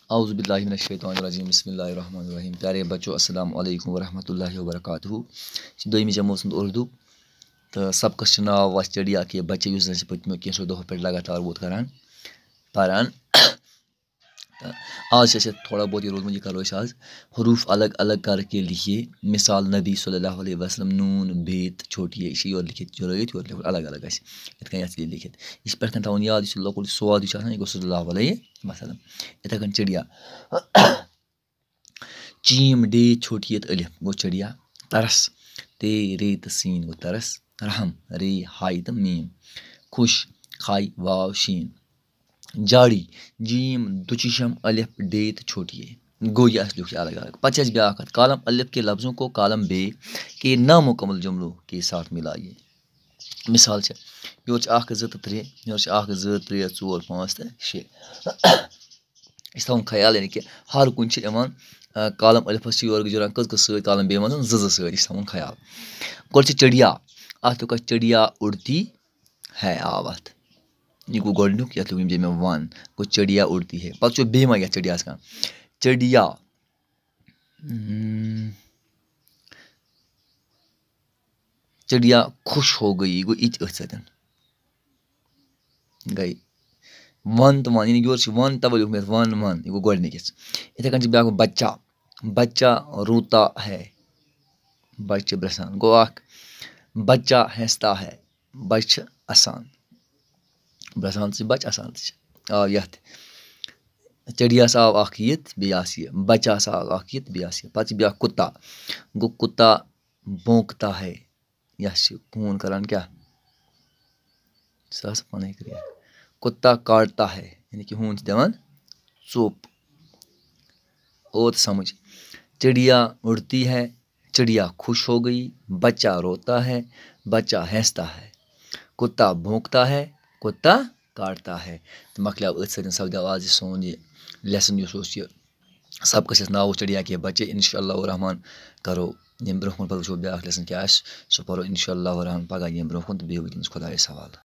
औज़ुबिल्लाहिमिनश्शैतानिर्रजीम बिस्मिल्लाहिर्रहमानिर्रहीम। प्यारे बच्चों अस्सलाम वालेकुम वरहमतुल्लाहि वबरकातुहू। दोयमी जमात उर्दू तो सबकस नाव चिड़िया के बच्चे पत्मो कैसो दो पे लगातार वोत करान पारान। आज थोड़ा बहुत ये रोजमर्रा करो आज हरूफ अलग अलग करके लिखिए। मिसाल नबी सल्लल्लाहु अलैहि वसल्लम नून बेत छोटी और लिखित जो रहित अलग अलग लिखित इस पे थवन याद लकुल स्वाद यह सल्लल्लाहु अलैहि वसल्लम। इथे कन चिड़िया चीम डे छोटी अलिफ गो चिड़िया। तरस ते रे सीन गो तरस। रहम रे हाई तो मीम। खुश खाई वाव शीन। जाड़ी जीम दुचिशम अलिफ डेत छोटी गो यह लिख अलग अलग। पच ब्या कालम अलिफ के लफ्ज़ों को कालम बे के नामुकम्मल जुमलों के साथ मिलाइए। मिसाल योर 1 2 3 योर 1 2 3 4 5 तो 6 इस थवन ख्याल यानी कि हर कुन कालम अलिफस योर गुजरान कस सत कालम बे मन सत इस थवन ख्याल। गो चिड़िया अत चिड़िया उड़ती है आव अत यह गो गोडनुक ये लिख मे वन गो चिड़िया उड़ती है। पे बेमा ये चिड़िया चिड़िया चिड़िया खुश हो गई गो इत सतन गई वन तो वन यानी योर वन तब लिख मे वन वन यह गो गोडनिकस। इथे कन ब्या बच्चा बच्चा रोता है बच्चे ब्रसान गो बच्चा हंसता है बच आसान ब्रसान बच आसान आव ये चिड़िया आव ये बच्चा आव ये पे ब्या कुत्ता गो कुत्ता भौंकता है यह कून करान क्या पन क्रिया। कुत्ता काटता है यानी कि हून दिवान चोप और समझ। चिड़िया उड़ती है चिड़िया खुश हो गई बच्चा रोता है बच्चा हंसता है कुत्ता भौंकता है कुत्ता काटता है। तो मकलाव सपदाव आज सोन ये लेसन सबकस नाव चिड़िया के बच्चे। इंशाअल्लाह रहमान करो ये ब्रोह ब्या लेसन क्या सो पो इंशाअल्लाह रहमान पगह ये ब्रोह तो बे खुदा सवाल।